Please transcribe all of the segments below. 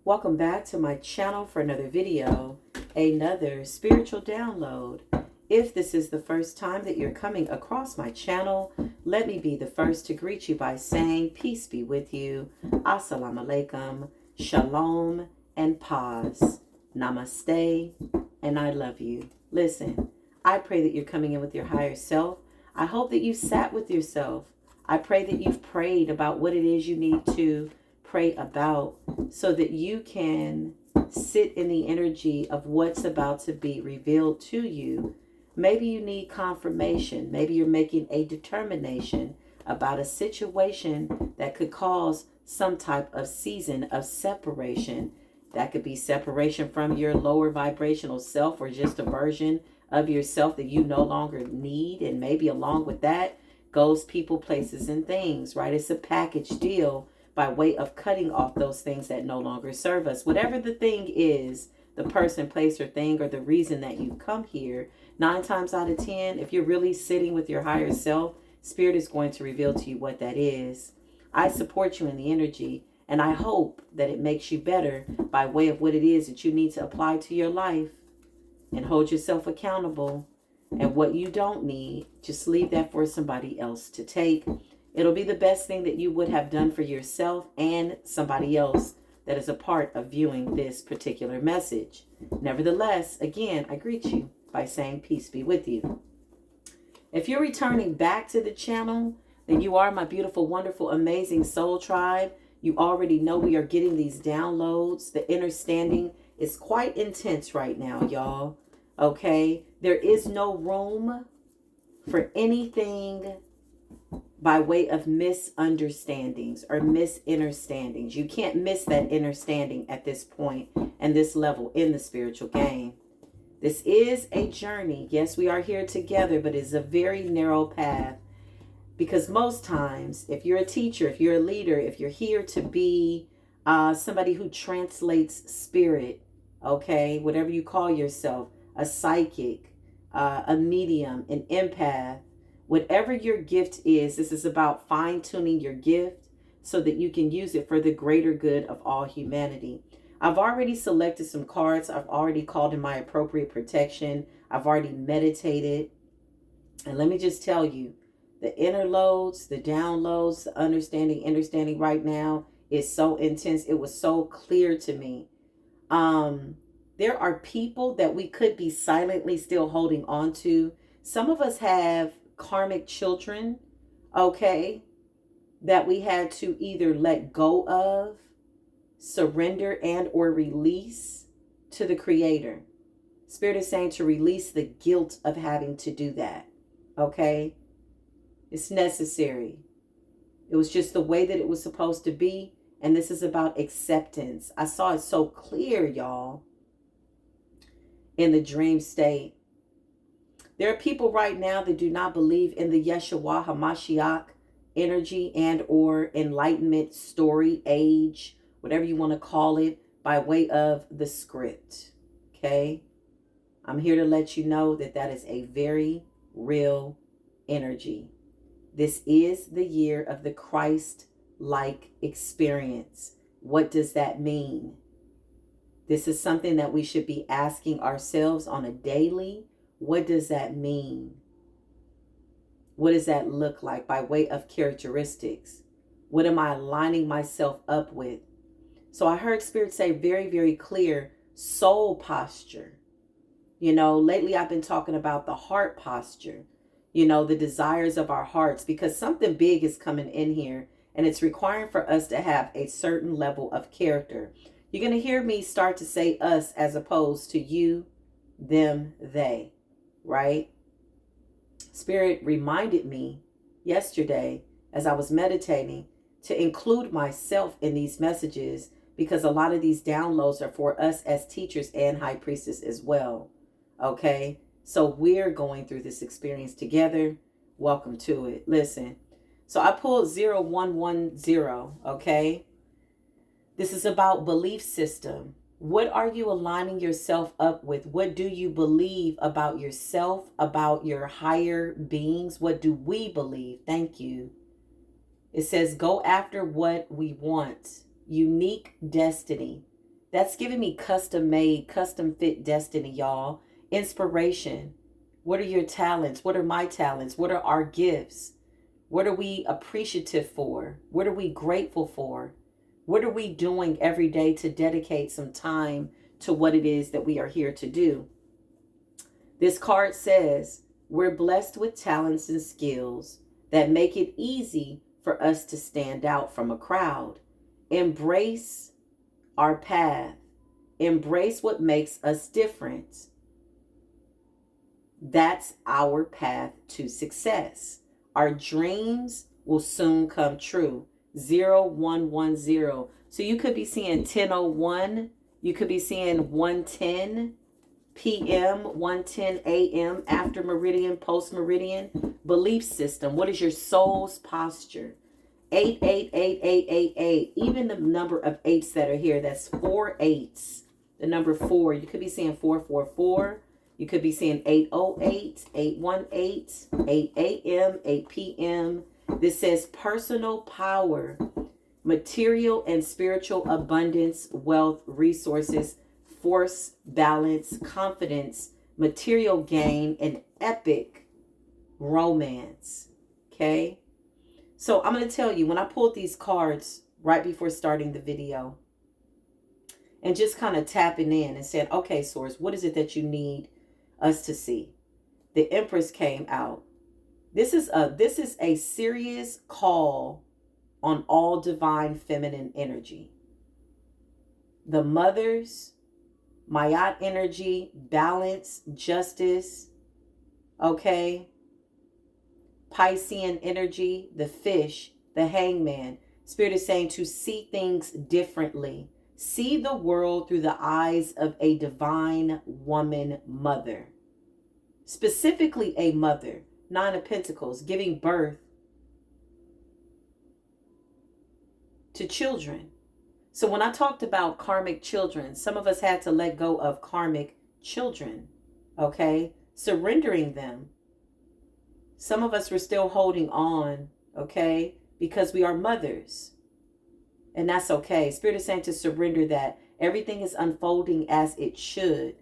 Welcome back to my channel for another video, another spiritual download. If this is the first time that you're coming across my channel, let me be the first to greet you by saying peace be with you, assalamu alaikum, shalom, and paz, namaste, and I love you. Listen, I pray that you're coming in with your higher self. I hope that you sat with yourself. I pray that you've prayed about what it is you need to pray about so that you can sit in the energy of what's about to be revealed to you. Maybe you need confirmation. Maybe you're making a determination about a situation that could cause some type of season of separation. That could be separation from your lower vibrational self, or just a version of yourself that you no longer need. And maybe along with that goes people, places, and things, right? It's a package deal by way of cutting off those things that no longer serve us. Whatever the thing is, the person, place, or thing, or the reason that you come here, 9 times out of 10, if you're really sitting with your higher self, Spirit is going to reveal to you what that is. I support you in the energy, and I hope that it makes you better by way of what it is that you need to apply to your life and hold yourself accountable. And what you don't need, just leave that for somebody else to take. It'll be the best thing that you would have done for yourself and somebody else that is a part of viewing this particular message. Nevertheless, again, I greet you by saying peace be with you. If you're returning back to the channel, then you are my beautiful, wonderful, amazing soul tribe. You already know we are getting these downloads. The understanding is quite intense right now, y'all. Okay? There is no room for anything by way of misunderstandings or misunderstandings. You can't miss that understanding at this point and this level in the spiritual game. This is a journey. Yes, we are here together, but it's a very narrow path, because most times, if you're a teacher, if you're a leader, if you're here to be somebody who translates spirit, okay, whatever you call yourself, a psychic, a medium, an empath, whatever your gift is, this is about fine-tuning your gift so that you can use it for the greater good of all humanity. I've already selected some cards. I've already called in my appropriate protection. I've already meditated. And let me just tell you, the inner loads, the downloads, the understanding right now is so intense. It was so clear to me. There are people that we could be silently still holding on to. Some of us have karmic children, okay, that we had to either let go of, surrender, and or release to the Creator. Spirit is saying to release the guilt of having to do that, okay? It's necessary. It was just the way that it was supposed to be, and this is about acceptance. I saw it so clear, y'all, in the dream state. There are people right now that do not believe in the YESHUA HaMashiach energy and or enlightenment story, age, whatever you want to call it, by way of the script. Okay? I'm here to let you know that that is a very real energy. This is the year of the Christ-like experience. What does that mean? This is something that we should be asking ourselves on a daily. What does that mean? What does that look like by way of characteristics? What am I aligning myself up with? So I heard Spirit say very, very clear, soul posture. You know, lately I've been talking about the heart posture, you know, the desires of our hearts, because something big is coming in here and it's requiring for us to have a certain level of character. You're going to hear me start to say us as opposed to you, them, they. Right? Spirit reminded me yesterday as I was meditating to include myself in these messages, because a lot of these downloads are for us as teachers and high priestess as well. Okay? So we're going through this experience together. Welcome to it. Listen. So I pulled 0110. Okay? This is about belief system. What are you aligning yourself up with? What do you believe about yourself, about your higher beings? What do we believe? Thank you. It says, go after what we want. Unique destiny. That's giving me custom made, custom fit destiny, y'all. Inspiration. What are your talents? What are my talents? What are our gifts? What are we appreciative for? What are we grateful for? What are we doing every day to dedicate some time to what it is that we are here to do? This card says, we're blessed with talents and skills that make it easy for us to stand out from a crowd. Embrace our path. Embrace what makes us different. That's our path to success. Our dreams will soon come true. 0110. So you could be seeing 10:01. You could be seeing 1:10 p.m., 1:10 a.m., after meridian, post meridian. Belief system. What is your soul's posture? 888888. Even the number of eights that are here, that's 4 8s. The number 4. You could be seeing 444. You could be seeing 808, 818, 8 a.m., 8 p.m. This says personal power, material and spiritual abundance, wealth, resources, force, balance, confidence, material gain, and epic romance. Okay? So I'm going to tell you, when I pulled these cards right before starting the video and just kind of tapping in and saying, okay, Source, what is it that you need us to see? The Empress came out. This is a serious call on all divine feminine energy. The mothers, Mayat energy, balance, justice, okay? Piscean energy, the fish, the hangman. Spirit is saying to see things differently. See the world through the eyes of a divine woman mother. Specifically a mother. 9 of Pentacles, giving birth to children. So when I talked about karmic children, some of us had to let go of karmic children, okay? Surrendering them. Some of us were still holding on, okay? Because we are mothers. And that's okay. Spirit is saying to surrender that. Everything is unfolding as it should.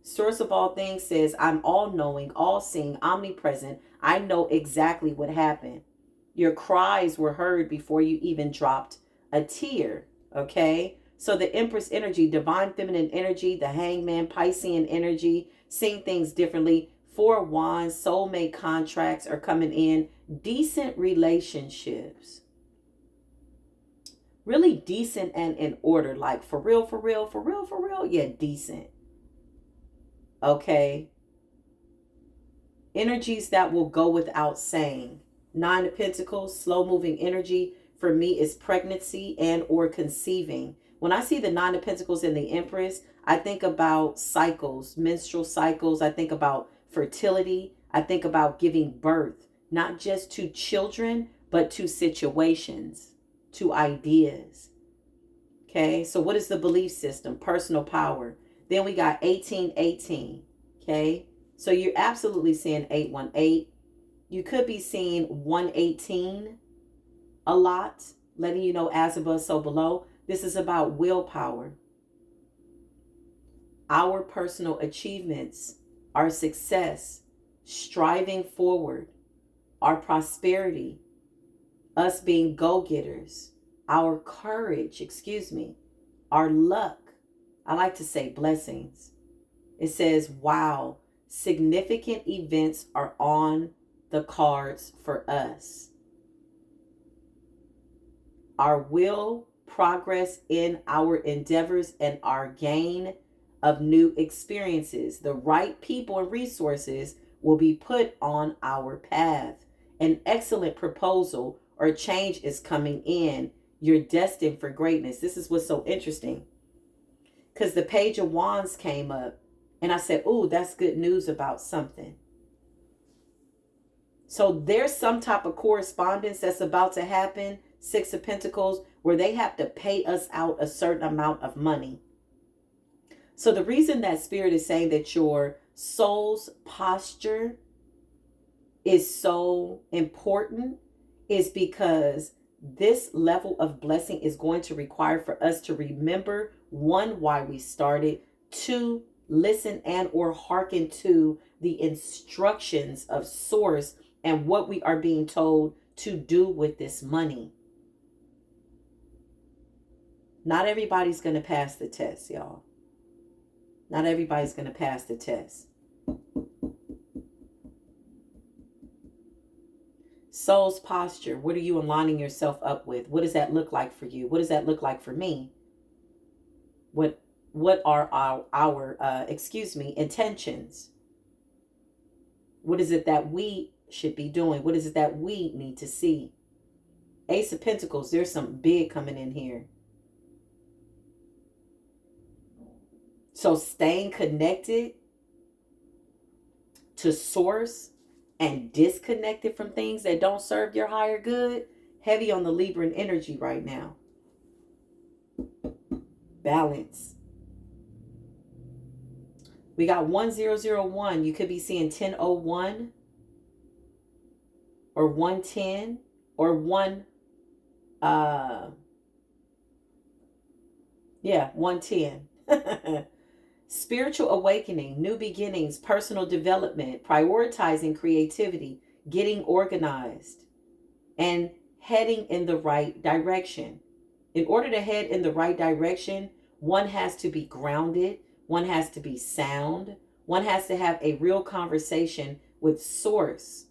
Source of all things says, I'm all-knowing, all-seeing, omnipresent. I know exactly what happened. Your cries were heard before you even dropped a tear, okay? So the Empress energy, divine feminine energy, the hangman, Piscean energy, seeing things differently. 4 of Wands, soulmate contracts are coming in. Decent relationships. Really decent and in order. Like for real, for real, for real, for real. Yeah, decent. Okay. Energies that will go without saying. 9 of Pentacles, slow moving energy for me is pregnancy and or conceiving. When I see the 9 of Pentacles in the Empress, I think about cycles, menstrual cycles. I think about fertility. I think about giving birth, not just to children, but to situations, to ideas. Okay, so what is the belief system? Personal power. Then we got 1818. Okay, so you're absolutely seeing 818. You could be seeing 118 a lot, letting you know as above, so below. This is about willpower. Our personal achievements, our success, striving forward, our prosperity, us being go-getters, our courage, our luck. I like to say blessings. It says, wow, significant events are on the cards for us. Our will, progress in our endeavors, and our gain of new experiences. The right people and resources will be put on our path. An excellent proposal or change is coming in. You're destined for greatness. This is what's so interesting. Because the Page of Wands came up. And I said, ooh, that's good news about something. So there's some type of correspondence that's about to happen. 6 of Pentacles, where they have to pay us out a certain amount of money. So the reason that Spirit is saying that your soul's posture is so important is because This level of blessing is going to require for us to remember, one, why we started, two, listen and or hearken to the instructions of source and what we are being told to do with this money. Not everybody's going to pass the test, y'all. Not everybody's going to pass the test. Soul's posture. What are you aligning yourself up with? What does that look like for you? What does that look like for me? What are our intentions? What is it that we should be doing? What is it that we need to see? Ace of Pentacles. There's something big coming in here. So staying connected to source and disconnected from things that don't serve your higher good. Heavy on the Libran energy right now. Balance. We got 1001. You could be seeing 1001 or 110 or 110. Spiritual awakening, new beginnings, personal development, prioritizing creativity, getting organized, and heading in the right direction. In order to head in the right direction, one has to be grounded, one has to be sound, one has to have a real conversation with source,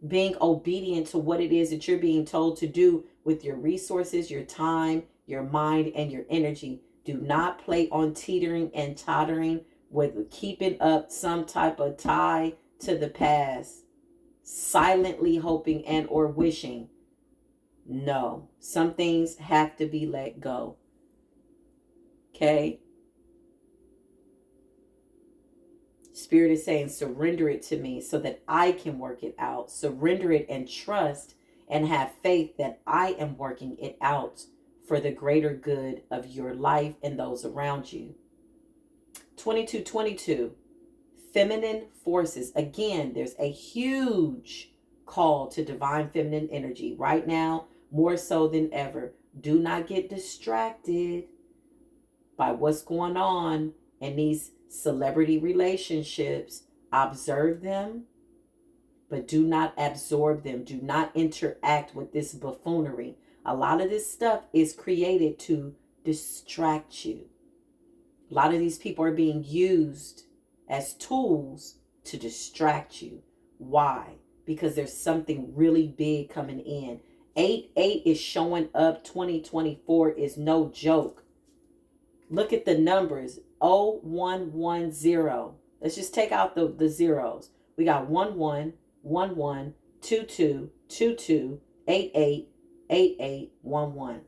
being obedient to what it is that you're being told to do with your resources, your time, your mind, and your energy. Do not play on teetering and tottering with keeping up some type of tie to the past, silently hoping and or wishing. No, some things have to be let go. Okay? Spirit is saying, surrender it to me so that I can work it out. Surrender it and trust and have faith that I am working it out for the greater good of your life and those around you. 2222, feminine forces. Again, there's a huge call to divine feminine energy right now, more so than ever. Do not get distracted by what's going on in these celebrity relationships. Observe them, but do not absorb them. Do not interact with this buffoonery. A lot of this stuff is created to distract you. A lot of these people are being used as tools to distract you. Why? Because there's something really big coming in. 88 is showing up. 2024 is no joke. Look at the numbers. 0110. Let's just take out the zeros. We got 11, 11, 22, 22, 88, 8811.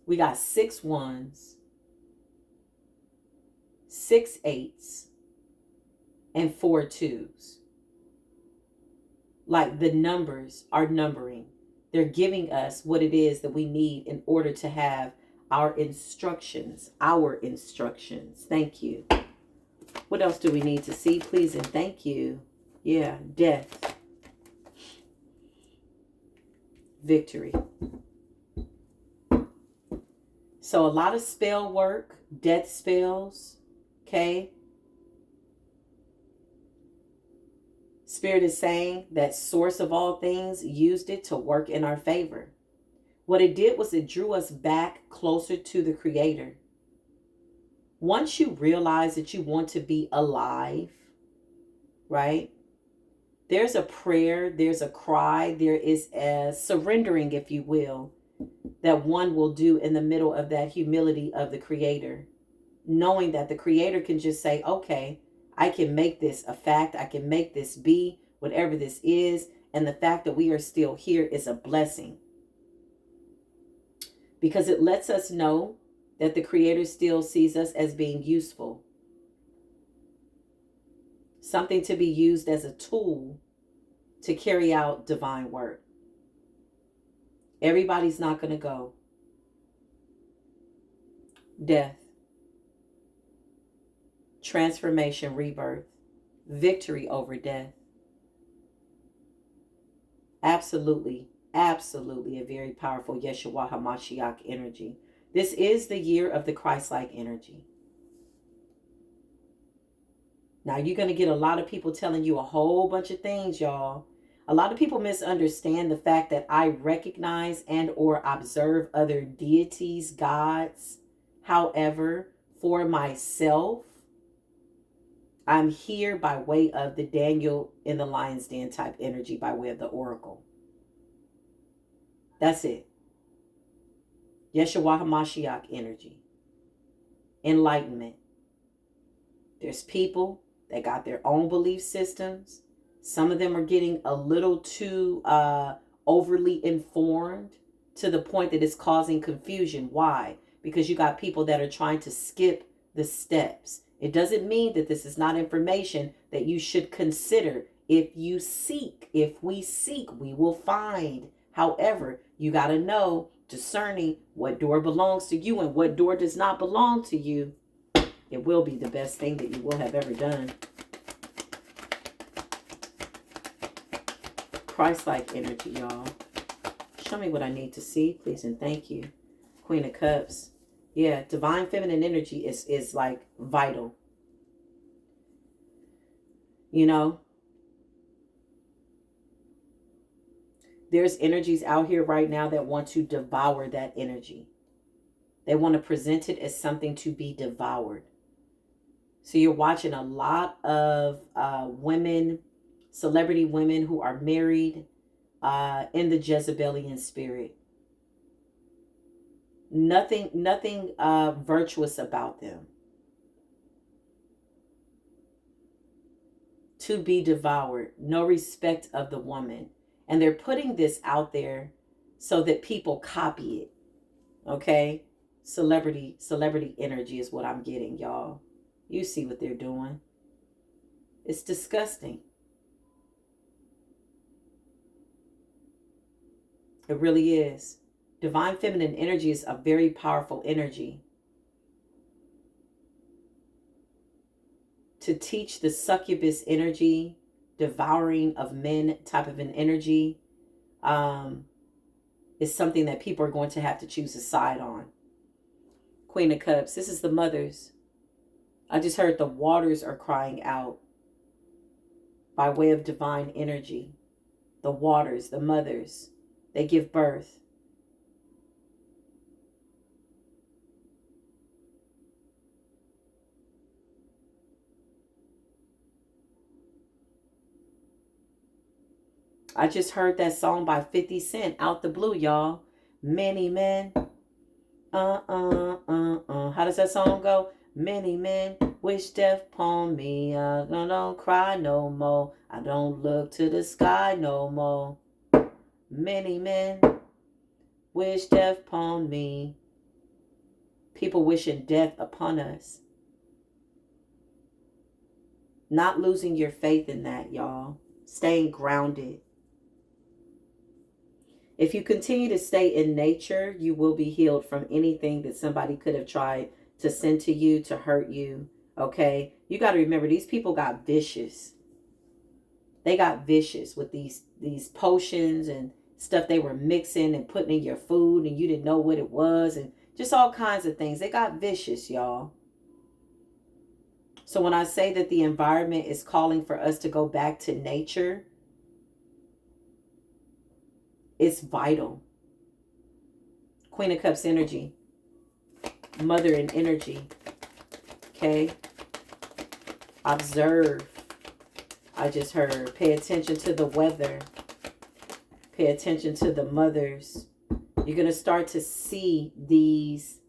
We got 6 1s, 6 8s, and 4 2s. Like the numbers are numbering. They're giving us what it is that we need in order to have our instructions. Thank you. What else do we need to see, please, and thank you? Yeah, death. Victory. So a lot of spell work, death spells, okay? Spirit is saying that source of all things used it to work in our favor. What it did was it drew us back closer to the Creator. Once you realize that you want to be alive, right? There's a prayer, there's a cry, there is a surrendering, if you will, that one will do in the middle of that humility of the Creator. Knowing that the Creator can just say, okay, I can make this a fact. I can make this be whatever this is. And the fact that we are still here is a blessing. Because it lets us know that the Creator still sees us as being useful. Something to be used as a tool to carry out divine work. Everybody's not going to go. Death. transformation, rebirth, victory over death. Absolutely, absolutely a very powerful YESHUA HaMashiach energy. This is the year of the Christ-like energy. Now, you're going to get a lot of people telling you a whole bunch of things, y'all. A lot of people misunderstand the fact that I recognize and or observe other deities, gods. However, for myself, I'm here by way of the Daniel in the lion's den type energy, by way of the oracle. That's it. YESHUA HaMashiach energy. Enlightenment. There's people that got their own belief systems. Some of them are getting a little too overly informed to the point that it's causing confusion. Why? Because you got people that are trying to skip the steps. It doesn't mean that this is not information that you should consider. If you seek, if we seek, we will find. However, you got to know, discerning what door belongs to you and what door does not belong to you. It will be the best thing that you will have ever done. Christ-like energy, y'all. Show me what I need to see, please and thank you. Queen of Cups. Yeah, divine feminine energy is like vital. You know, there's energies out here right now that want to devour that energy. They want to present it as something to be devoured. So you're watching a lot of women, celebrity women who are married in the Jezebelian spirit. Nothing virtuous about them. To be devoured. No respect of the woman. And they're putting this out there so that people copy it. Okay? Celebrity energy is what I'm getting, y'all. You see what they're doing. It's disgusting. It really is. Divine feminine energy is a very powerful energy. To teach the succubus energy, devouring of men type of an energy, is something that people are going to have to choose a side on. Queen of Cups, this is the mothers. I just heard the waters are crying out by way of divine energy. The waters, the mothers, they give birth. I just heard that song by 50 Cent out the blue, y'all. Many men. How does that song go? Many men wish death upon me. I don't cry no more. I don't look to the sky no more. Many men wish death upon me. People wishing death upon us. Not losing your faith in that, y'all. Staying grounded. If you continue to stay in nature, you will be healed from anything that somebody could have tried to send to you to hurt you. Okay? You got to remember, these people got vicious. They got vicious with these potions and stuff they were mixing and putting in your food and you didn't know what it was and just all kinds of things. They got vicious, y'all. So when I say that the environment is calling for us to go back to nature, it's vital. Queen of Cups energy. Mother in energy. Okay? Observe. I just heard. Pay attention to the weather. Pay attention to the mothers. You're going to start to see these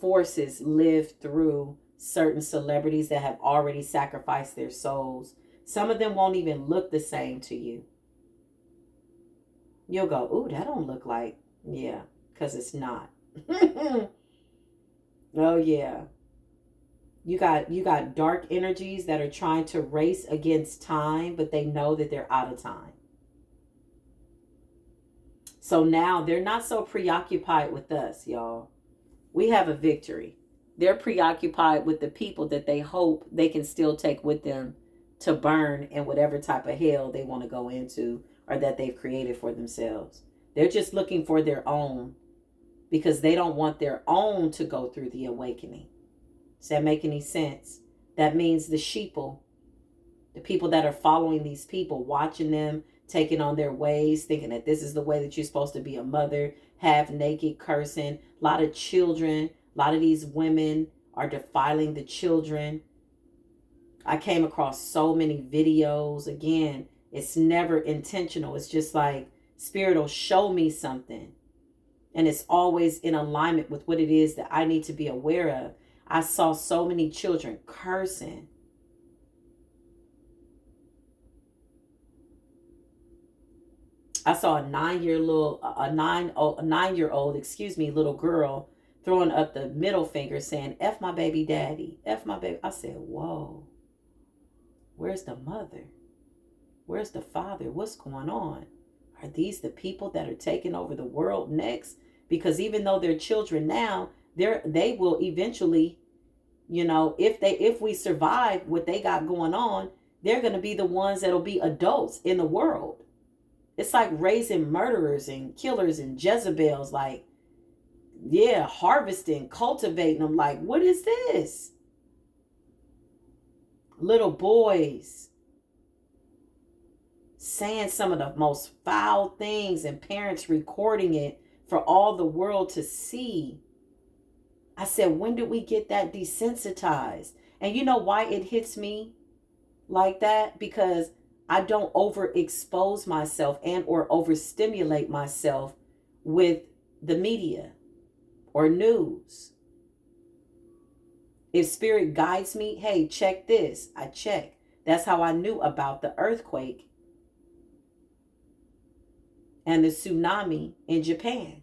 forces live through certain celebrities that have already sacrificed their souls. Some of them won't even look the same to you. You'll go, ooh, that don't look like. Yeah, because it's not. Oh, yeah. You got dark energies that are trying to race against time, but they know that they're out of time. So now they're not so preoccupied with us, y'all. We have a victory. They're preoccupied with the people that they hope they can still take with them to burn in whatever type of hell they want to go into or that they've created for themselves. They're just looking for their own because they don't want their own to go through the awakening. Does that make any sense? That means the sheeple, the people that are following these people, watching them, taking on their ways, thinking that this is the way that you're supposed to be a mother, half naked, cursing. A lot of children, a lot of these women are defiling the children. I came across so many videos. Again, it's never intentional. It's just like Spirit will show me something. And it's always in alignment with what it is that I need to be aware of. I saw so many children cursing. I saw a 9-year-old, little girl throwing up the middle finger saying, F my baby daddy, F my baby. I said, whoa, where's the mother? Where's the father? What's going on? Are these the people that are taking over the world next? Because even though they're children now, they will eventually, if we survive what they got going on, they're going to be the ones that'll be adults in the world. It's like raising murderers and killers and Jezebels, like, yeah, harvesting, cultivating them. Like, what is this? Little boys saying some of the most foul things and parents recording it for all the world to see. I said, when did we get that desensitized? And you know why it hits me like that? Because I don't overexpose myself and or overstimulate myself with the media or news. If Spirit guides me, hey, check this, I check. That's how I knew about the earthquake and the tsunami in Japan.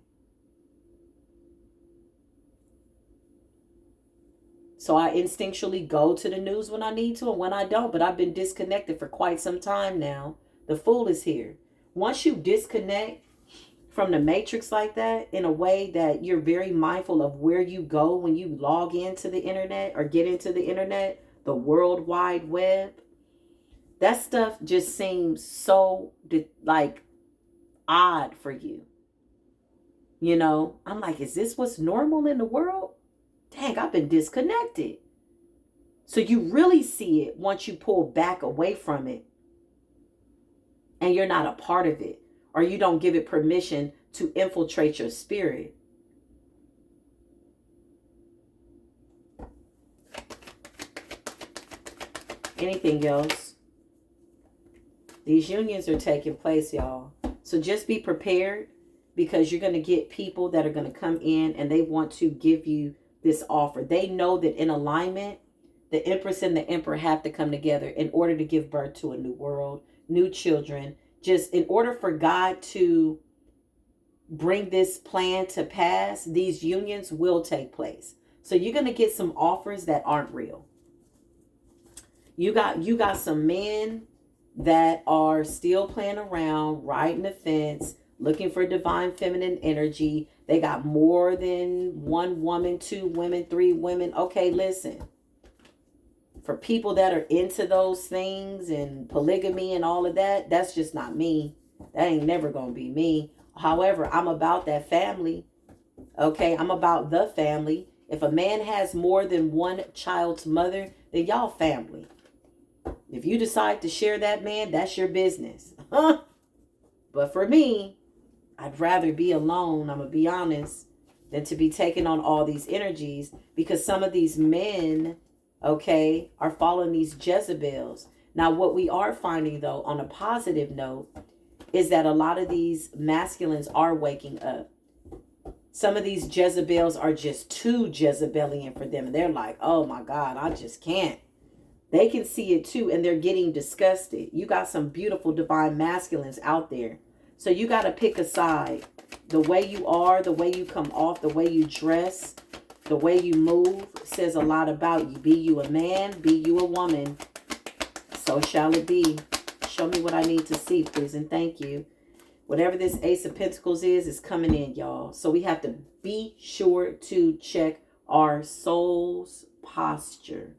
So I instinctually go to the news when I need to and when I don't. But I've been disconnected for quite some time now. The fool is here. Once you disconnect from the matrix like that, in a way that you're very mindful of where you go when you log into the internet or get into the internet, the World Wide Web, that stuff just seems so like odd for you. I'm like, is this what's normal in the world? Dang, I've been disconnected. So you really see it once you pull back away from it and you're not a part of it, or you don't give it permission to infiltrate your spirit. Anything else? These unions are taking place, y'all. So just be prepared, because you're going to get people that are going to come in and they want to give you this offer. They know that in alignment, the Empress and the Emperor have to come together in order to give birth to a new world, new children. Just in order for God to bring this plan to pass, these unions will take place. So you're going to get some offers that aren't real. You got some men that are still playing around, riding the fence, looking for divine feminine energy. They got more than one woman, 2 women, 3 women. Okay, listen. For people that are into those things and polygamy and all of that, that's just not me. That ain't never going to be me. However, I'm about that family. Okay, I'm about the family. If a man has more than one child's mother, then y'all family. If you decide to share that man, that's your business. But for me, I'd rather be alone, I'm going to be honest, than to be taking on all these energies, because some of these men, okay, are following these Jezebels. Now, what we are finding, though, on a positive note, is that a lot of these masculines are waking up. Some of these Jezebels are just too Jezebelian for them. And they're like, oh my God, I just can't. They can see it too, and they're getting disgusted. You got some beautiful divine masculines out there. So you got to pick a side. The way you are, the way you come off, the way you dress, the way you move says a lot about you. Be you a man, be you a woman. So shall it be. Show me what I need to see, please, and thank you. Whatever this Ace of Pentacles is coming in, y'all. So we have to be sure to check our soul's posture.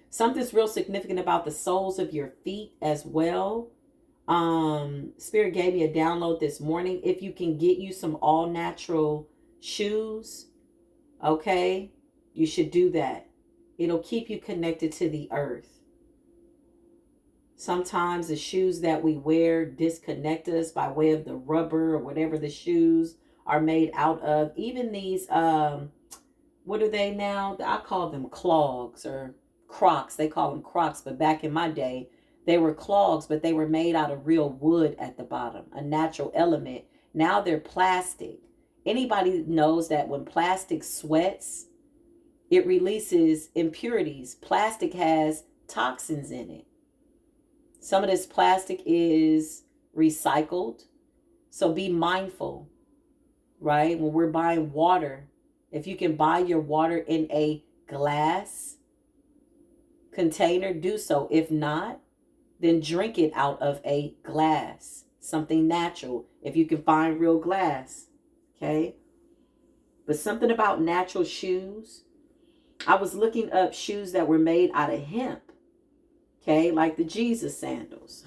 Something's real significant about the soles of your feet as well. Spirit gave me a download this morning. If you can get you some all natural shoes, okay, you should do that. It'll keep you connected to the earth. Sometimes the shoes that we wear disconnect us by way of the rubber or whatever the shoes are made out of. Even these, what are they now? I call them clogs or Crocs. They call them Crocs, but back in my day, they were clogs, but they were made out of real wood at the bottom, a natural element. Now they're plastic. Anybody knows that when plastic sweats, it releases impurities. Plastic has toxins in it. Some of this plastic is recycled. So be mindful, right? When we're buying water, if you can buy your water in a glass container, do so. If not, then drink it out of a glass, something natural, if you can find real glass, okay? But something about natural shoes. I was looking up shoes that were made out of hemp, okay, like the Jesus sandals.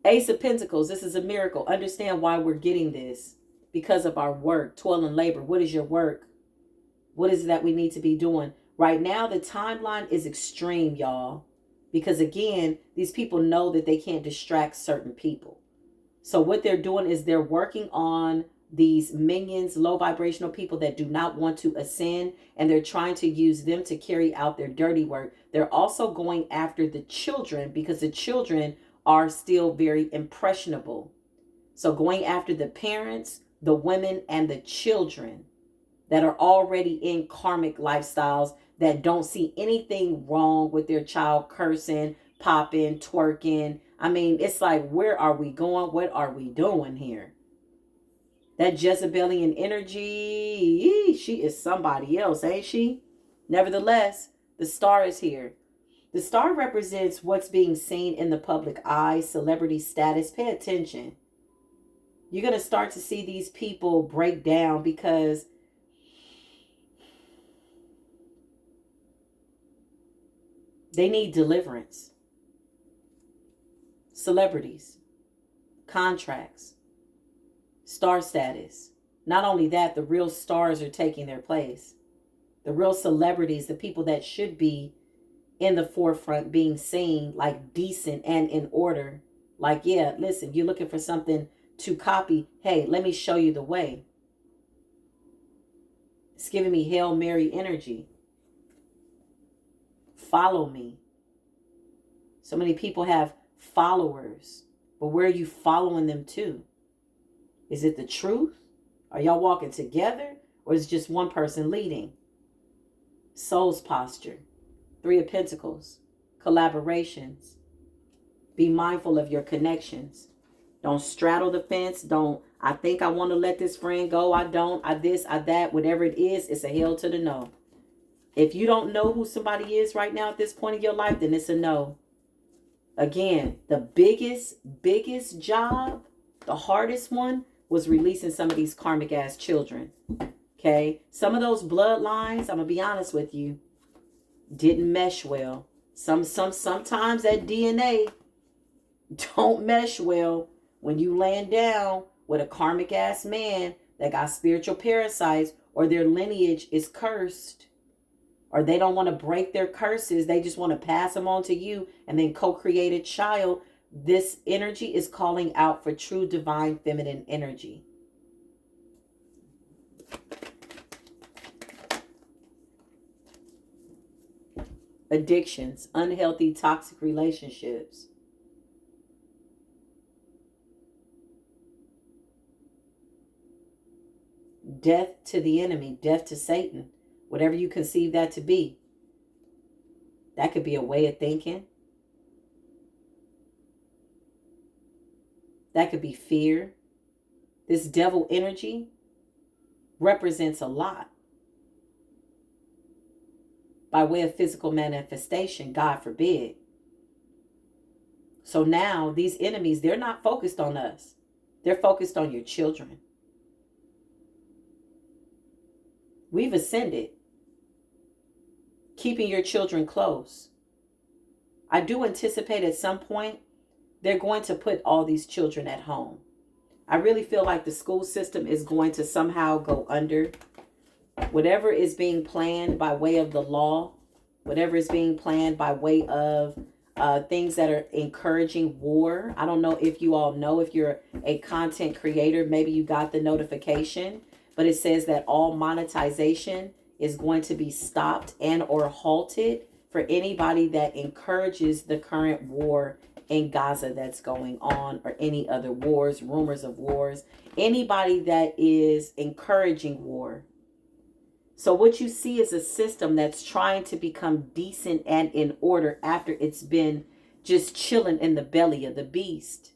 Ace of Pentacles, this is a miracle. Understand why we're getting this. Because of our work, toil and labor. What is your work? What is it that we need to be doing? Right now, the timeline is extreme, y'all. Because again, these people know that they can't distract certain people. So what they're doing is they're working on these minions, low vibrational people that do not want to ascend, and they're trying to use them to carry out their dirty work. They're also going after the children because the children are still very impressionable. So going after the parents, the women, and the children that are already in karmic lifestyles that don't see anything wrong with their child cursing, popping, twerking. I mean, it's like, where are we going? What are we doing here? That Jezebelian energy, she is somebody else, ain't she? Nevertheless, the star is here. The star represents what's being seen in the public eye, celebrity status. Pay attention. You're going to start to see these people break down because they need deliverance. Celebrities, contracts, star status. Not only that, the real stars are taking their place. The real celebrities, the people that should be in the forefront being seen, like decent and in order. Like, yeah, listen, you're looking for something to copy. Hey, let me show you the way. It's giving me Hail Mary energy. Follow me. So many people have followers, but where are you following them to? Is it the truth? Are y'all walking together, or is it just one person leading? Soul's posture. 3 of Pentacles. Collaborations. Be mindful of your connections. Don't straddle the fence. Don't, I think I want to let this friend go. I don't. I this, I that. Whatever it is, it's a hell to the no. If you don't know who somebody is right now at this point in your life, then it's a no. Again, the biggest job, the hardest one, was releasing some of these karmic ass children. Okay? Some of those bloodlines, I'm going to be honest with you, didn't mesh well. Sometimes that DNA don't mesh well when you land down with a karmic ass man that got spiritual parasites, or their lineage is cursed, or they don't want to break their curses. They just want to pass them on to you and then co-create a child. This energy is calling out for true divine feminine energy. Addictions, unhealthy, toxic relationships. Death to the enemy, death to Satan, whatever you conceive that to be. That could be a way of thinking. That could be fear. This devil energy represents a lot. By way of physical manifestation, God forbid. So now these enemies, they're not focused on us. They're focused on your children. We've ascended. Keeping your children close. I do anticipate at some point they're going to put all these children at home. I really feel like the school system is going to somehow go under. Whatever is being planned by way of the law, whatever is being planned by way of things that are encouraging war. I don't know if you all know, if you're a content creator, maybe you got the notification, but it says that all monetization is going to be stopped and or halted for anybody that encourages the current war in Gaza that's going on, or any other wars, rumors of wars, anybody that is encouraging war. So what you see is a system that's trying to become decent and in order after it's been just chilling in the belly of the beast.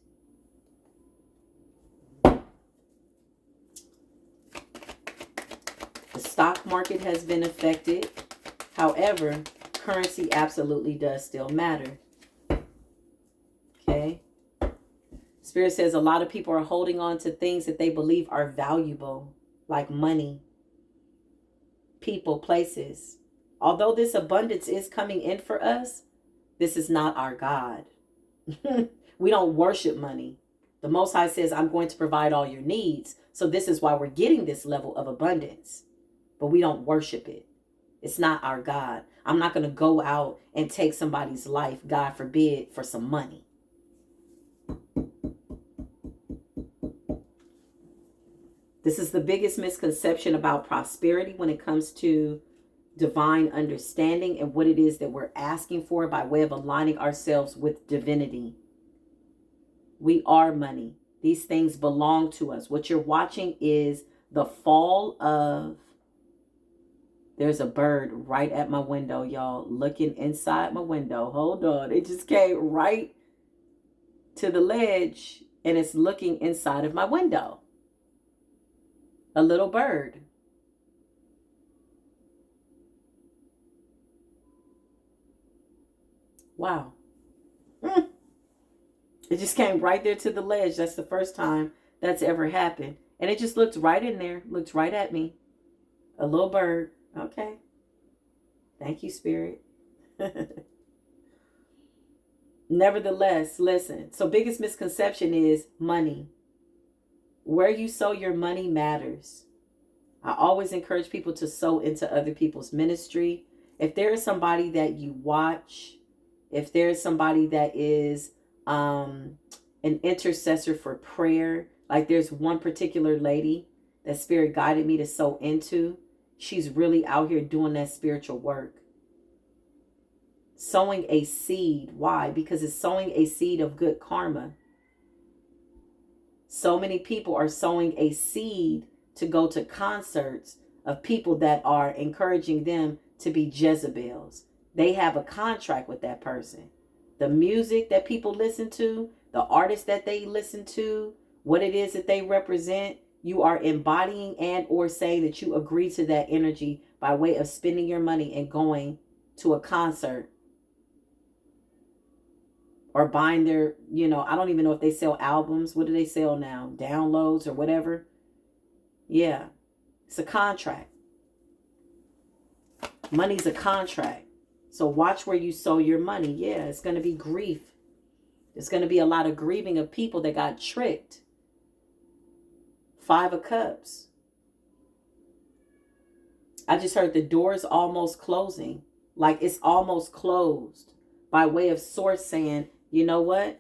The stock market has been affected. However, currency absolutely does still matter. Okay. Spirit says a lot of people are holding on to things that they believe are valuable, like money, people, places. Although this abundance is coming in for us, this is not our God. We don't worship money. The Most High says, I'm going to provide all your needs. So this is why we're getting this level of abundance. But we don't worship it. It's not our God. I'm not going to go out and take somebody's life, God forbid, for some money. This is the biggest misconception about prosperity when it comes to divine understanding and what it is that we're asking for by way of aligning ourselves with divinity. We are money. These things belong to us. What you're watching is the fall of... There's a bird right at my window, y'all, looking inside my window. Hold on. It just came right to the ledge and it's looking inside of my window. A little bird. Wow. It just came right there to the ledge. That's the first time that's ever happened. And it just looked right in there. Looked right at me. A little bird. Okay. Thank you, Spirit. Nevertheless, listen. So biggest misconception is money. Where you sow your money matters. I always encourage people to sow into other people's ministry. If there is somebody that you watch, if there is somebody that is an intercessor for prayer, like there's one particular lady that Spirit guided me to sow into. She's really out here doing that spiritual work. Sowing a seed. Why? Because it's sowing a seed of good karma. So many people are sowing a seed to go to concerts of people that are encouraging them to be Jezebels. They have a contract with that person. The music that people listen to, the artists that they listen to, what it is that they represent, you are embodying and or saying that you agree to that energy by way of spending your money and going to a concert. Or buying their, I don't even know if they sell albums. What do they sell now? Downloads or whatever. Yeah. It's a contract. Money's a contract. So watch where you sow your money. Yeah, it's going to be grief. There's going to be a lot of grieving of people that got tricked. 5 of Cups. I just heard the door's almost closing. Like it's almost closed. By way of source saying, you know what?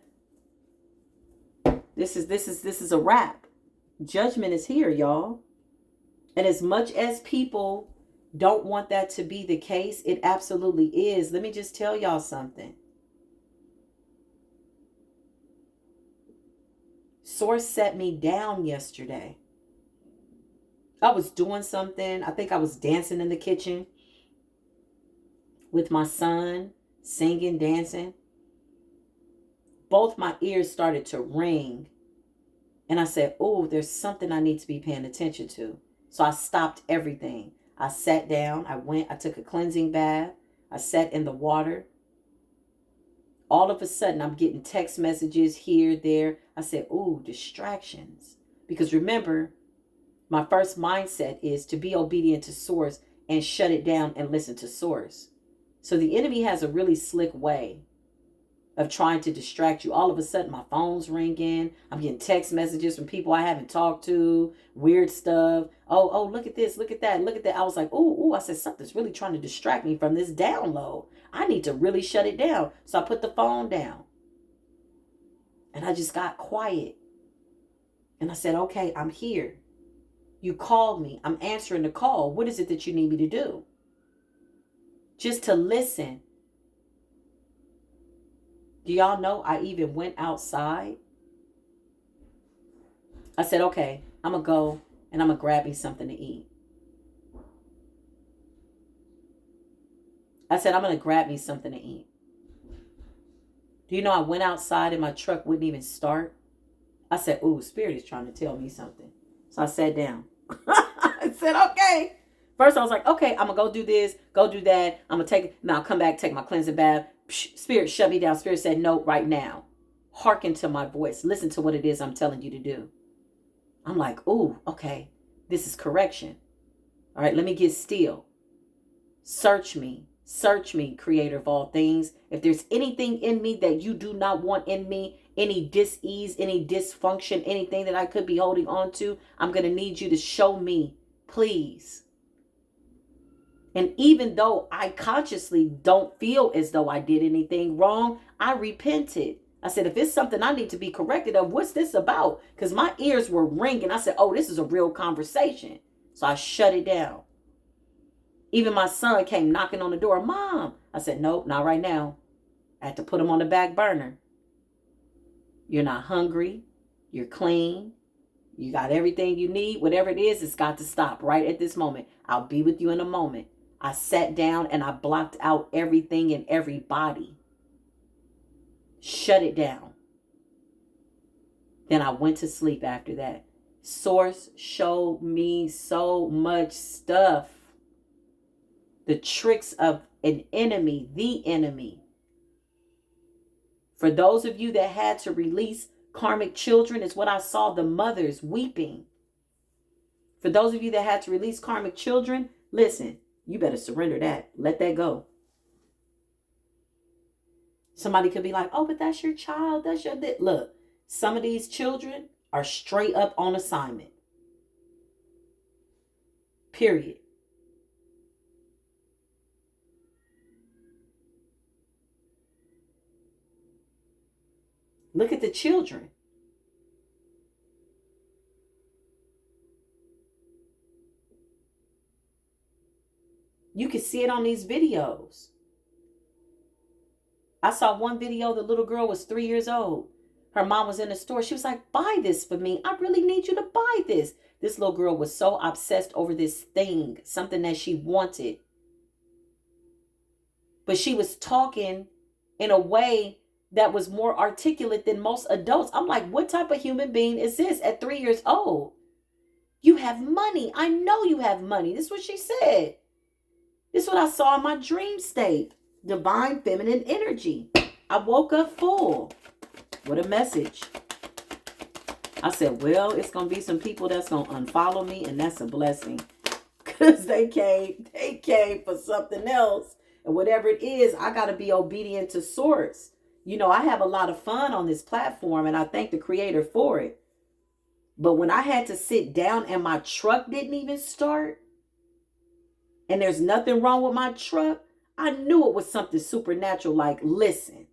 This is a wrap. Judgment is here, y'all. And as much as people don't want that to be the case, it absolutely is. Let me just tell y'all something. Source set me down yesterday. I was doing something. I think I was dancing in the kitchen with my son, singing, dancing. Both my ears started to ring. And I said, oh, there's something I need to be paying attention to. So I stopped everything. I sat down. I took a cleansing bath. I sat in the water. All of a sudden, I'm getting text messages here, there. I said, oh, distractions. Because remember, My first mindset is to be obedient to source and shut it down and listen to source. So the enemy has a really slick way of trying to distract you. All of a sudden, my phone's ringing. I'm getting text messages from people I haven't talked to, weird stuff. Oh, look at this, look at that, look at that. I was like, ooh, I said, something's really trying to distract me from this download. I need to really shut it down. So I put the phone down. And I just got quiet. And I said, okay, I'm here. You called me. I'm answering the call. What is it that you need me to do? Just to listen. Do y'all know I even went outside? I said, okay, I'm going to go and I'm going to grab me something to eat. I said, I'm going to grab me something to eat. Do you know I went outside and my truck wouldn't even start? I said, ooh, Spirit is trying to tell me something. So I sat down. I said, okay. First I was like, okay, I'm going to go do this, go do that. I'm going to take it. Now I'll come back, take my cleansing bath. Spirit shut me down. Spirit said, no, right now. Hearken to my voice. Listen to what it is I'm telling you to do. I'm like, ooh, okay. This is correction. All right, let me get still. Search me, creator of all things. If there's anything in me that you do not want in me, any dis-ease, any dysfunction, anything that I could be holding on to, I'm going to need you to show me, please. And even though I consciously don't feel as though I did anything wrong, I repented. I said, if it's something I need to be corrected of, what's this about? Because my ears were ringing. I said, oh, this is a real conversation. So I shut it down. Even my son came knocking on the door. Mom. I said, nope, not right now. I had to put him on the back burner. You're not hungry. You're clean. You got everything you need. Whatever it is, it's got to stop right at this moment. I'll be with you in a moment. I sat down and I blocked out everything and everybody. Shut it down. Then I went to sleep after that. Source showed me so much stuff. The tricks of an enemy, the enemy. For those of you that had to release karmic children, is what I saw, the mothers weeping. For those of you that had to release karmic children, listen, you better surrender that. Let that go. Somebody could be like, oh, but that's your child. That's your... Look, some of these children are straight up on assignment. Period. Look at the children. You can see it on these videos. I saw one video, the little girl was 3 years old. Her mom was in the store. She was like, buy this for me. I really need you to buy this. This little girl was so obsessed over this thing, something that she wanted. But she was talking in a way that was more articulate than most adults. I'm like, what type of human being is this at 3 years old? You have money. I know you have money. This is what she said. This is what I saw in my dream state. Divine feminine energy. I woke up full. What a message. I said, well, it's going to be some people that's going to unfollow me, and that's a blessing. Because they came for something else. And whatever it is, I got to be obedient to source. You know, I have a lot of fun on this platform, and I thank the creator for it. But when I had to sit down and my truck didn't even start, and there's nothing wrong with my truck, I knew it was something supernatural. Like, listen.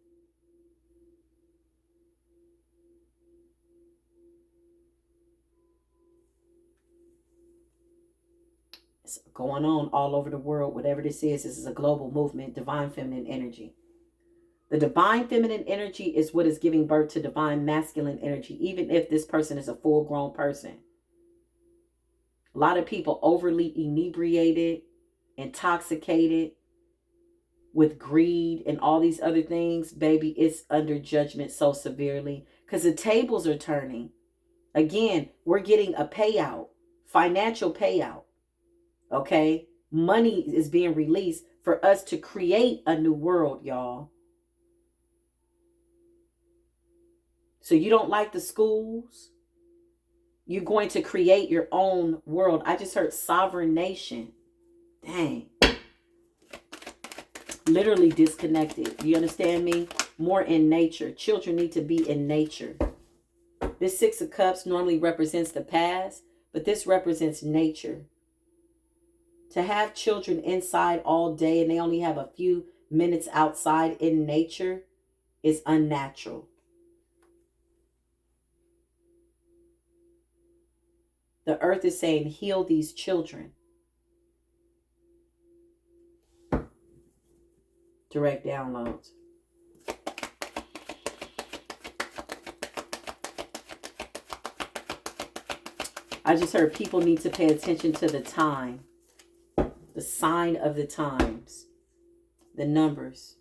It's going on all over the world. Whatever this is a global movement, divine feminine energy. The divine feminine energy is what is giving birth to divine masculine energy, even if this person is a full-grown person. A lot of people overly inebriated, intoxicated with greed and all these other things. Baby, it's under judgment so severely because the tables are turning. Again, we're getting a payout, financial payout. Okay? Money is being released for us to create a new world, y'all. So you don't like the schools? You're going to create your own world. I just heard sovereign nation. Dang. Literally disconnected. You understand me? More in nature. Children need to be in nature. This Six of Cups normally represents the past, but this represents nature. To have children inside all day and they only have a few minutes outside in nature is unnatural. The earth is saying, heal these children. Direct downloads. I just heard people need to pay attention to the time. The sign of the times. The numbers.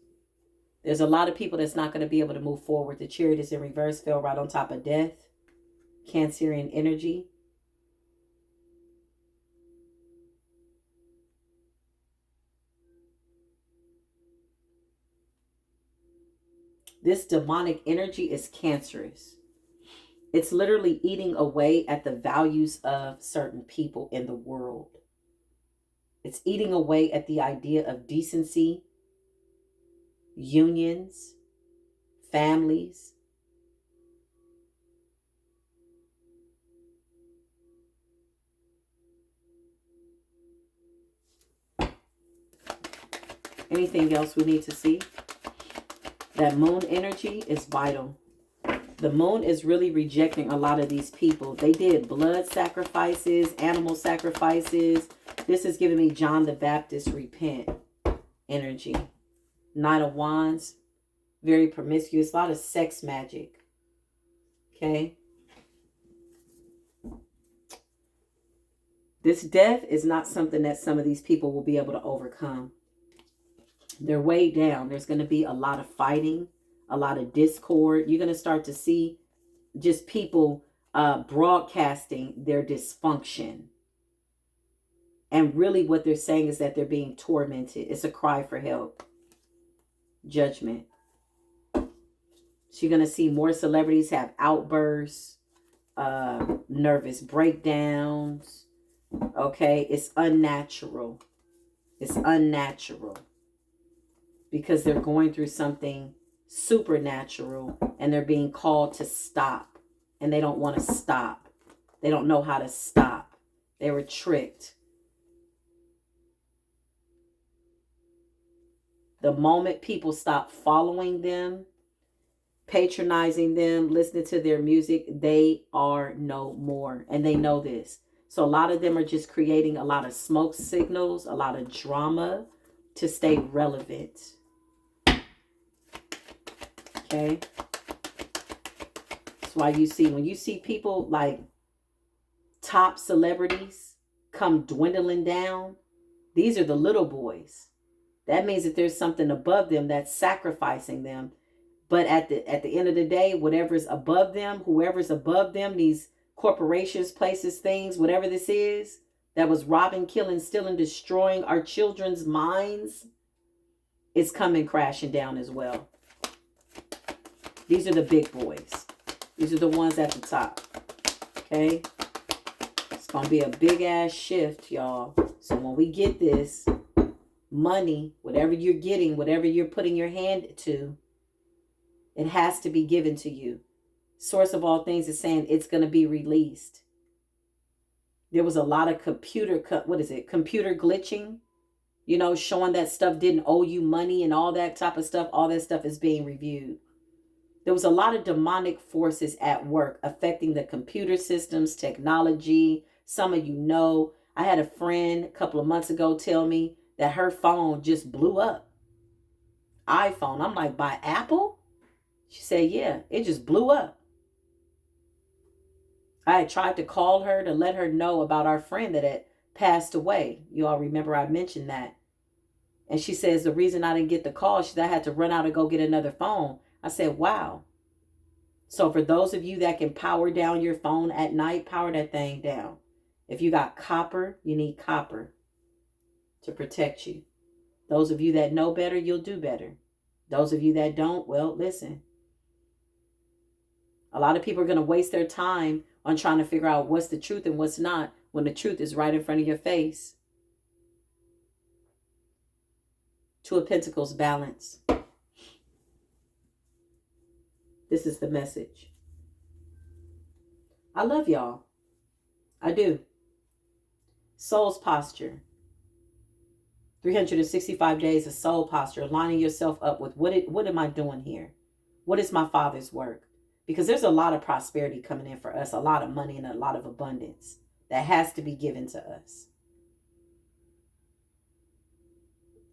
There's a lot of people that's not going to be able to move forward. The Chariot is in reverse, fell right on top of death. Cancerian energy. This demonic energy is cancerous. It's literally eating away at the values of certain people in the world. It's eating away at the idea of decency, unions, families. Anything else we need to see? That moon energy is vital. The moon is really rejecting a lot of these people. They did blood sacrifices, animal sacrifices. This is giving me John the Baptist repent energy. Knight of Wands, very promiscuous, a lot of sex magic. Okay. This death is not something that some of these people will be able to overcome. They're way down. There's going to be a lot of fighting, a lot of discord. You're going to start to see just people broadcasting their dysfunction. And really what they're saying is that they're being tormented. It's a cry for help. Judgment. So you're going to see more celebrities have outbursts, nervous breakdowns. Okay, it's unnatural. It's unnatural. Because they're going through something supernatural and they're being called to stop. And they don't want to stop. They don't know how to stop. They were tricked. The moment people stop following them, patronizing them, listening to their music, they are no more. And they know this. So a lot of them are just creating a lot of smoke signals, a lot of drama to stay relevant. Okay. That's why you see, when you see people like top celebrities come dwindling down, these are the little boys. That means that there's something above them that's sacrificing them. But at the end of the day, whatever's above them, whoever's above them, these corporations, places, things, whatever this is, that was robbing, killing, stealing, destroying our children's minds, is coming crashing down as well. These are the big boys. These are the ones at the top. Okay? It's going to be a big ass shift, y'all. So when we get this money, whatever you're getting, whatever you're putting your hand to, it has to be given to you. Source of all things is saying it's going to be released. There was a lot of computer glitching, you know, showing that stuff didn't owe you money and all that type of stuff. All that stuff is being reviewed. There was a lot of demonic forces at work affecting the computer systems, technology. Some of you know, I had a friend a couple of months ago tell me that her phone just blew up. iPhone. I'm like, by Apple? She said, yeah, it just blew up. I had tried to call her to let her know about our friend that had passed away. You all remember I mentioned that. And she says the reason I didn't get the call, she said I had to run out and go get another phone. I said, wow. So for those of you that can power down your phone at night, power that thing down. If you got copper, you need copper to protect you. Those of you that know better, you'll do better. Those of you that don't, well, listen. A lot of people are going to waste their time on trying to figure out what's the truth and what's not when the truth is right in front of your face. Two of Pentacles, balance. This is the message. I love y'all. I do. Soul's posture. 365 days of soul posture, lining yourself up with what am I doing here? What is my Father's work? Because there's a lot of prosperity coming in for us, a lot of money and a lot of abundance that has to be given to us.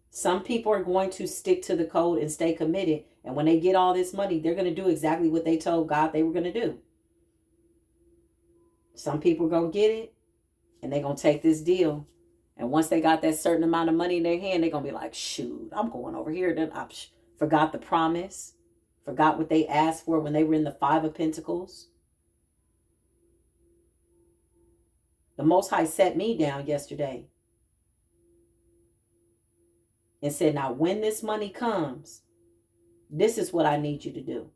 Some people are going to stick to the code and stay committed. And when they get all this money, they're going to do exactly what they told God they were going to do. Some people are going to get it and they're going to take this deal. And once they got that certain amount of money in their hand, they're going to be like, shoot, I'm going over here. Then I forgot the promise. Forgot what they asked for when they were in the Five of Pentacles. The Most High set me down yesterday and said, now when this money comes, this is what I need you to do.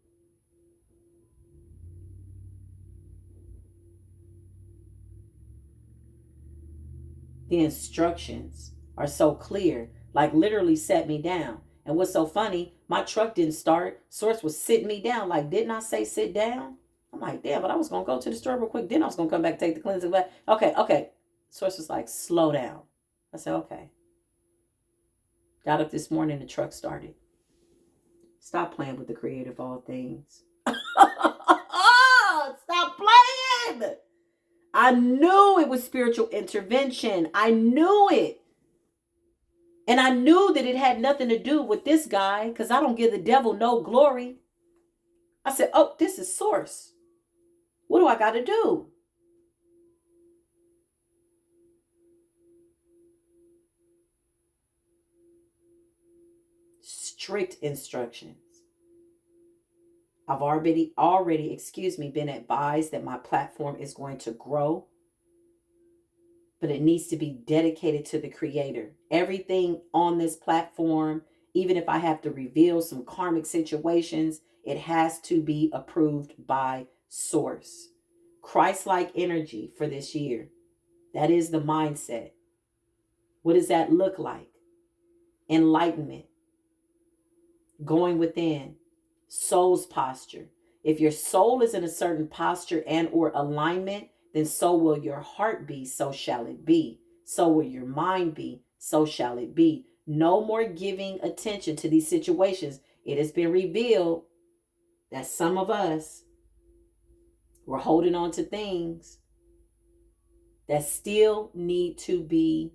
The instructions are so clear, like literally set me down. And what's so funny, my truck didn't start. Source was sitting me down. Like, didn't I say sit down? I'm like, damn, but I was going to go to the store real quick. Then I was going to come back, take the cleansing back. Okay. Source was like, slow down. I said, okay. Got up this morning, the truck started. Stop playing with the creator of all things. Stop playing. I knew it was spiritual intervention. I knew it. And I knew that it had nothing to do with this guy because I don't give the devil no glory. I said, oh, this is source. What do I got to do? Strict instructions. I've already, been advised that my platform is going to grow. But it needs to be dedicated to the creator. Everything on this platform, even if I have to reveal some karmic situations, it has to be approved by source. Christ-like energy for this year. That is the mindset. What does that look like? Enlightenment. Going within. Soul's posture. If your soul is in a certain posture and or alignment, then so will your heart be, so shall it be. So will your mind be, so shall it be. No more giving attention to these situations. It has been revealed that some of us were holding on to things that still need to be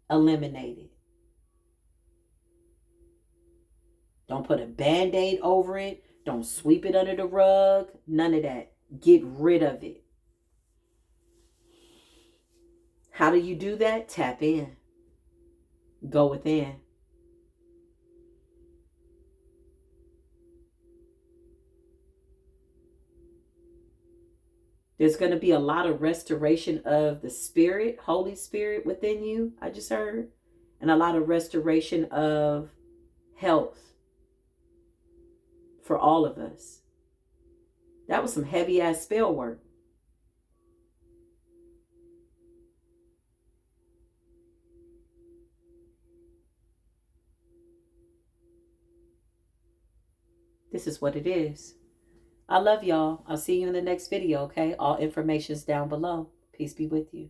eliminated. Don't put a band-aid over it. Don't sweep it under the rug. None of that. Get rid of it. How do you do that? Tap in. Go within. There's going to be a lot of restoration of the Spirit, Holy Spirit within you, I just heard. And a lot of restoration of health for all of us. That was some heavy ass spell work. This is what it is. I love y'all. I'll see you in the next video, okay? All information's down below. Peace be with you.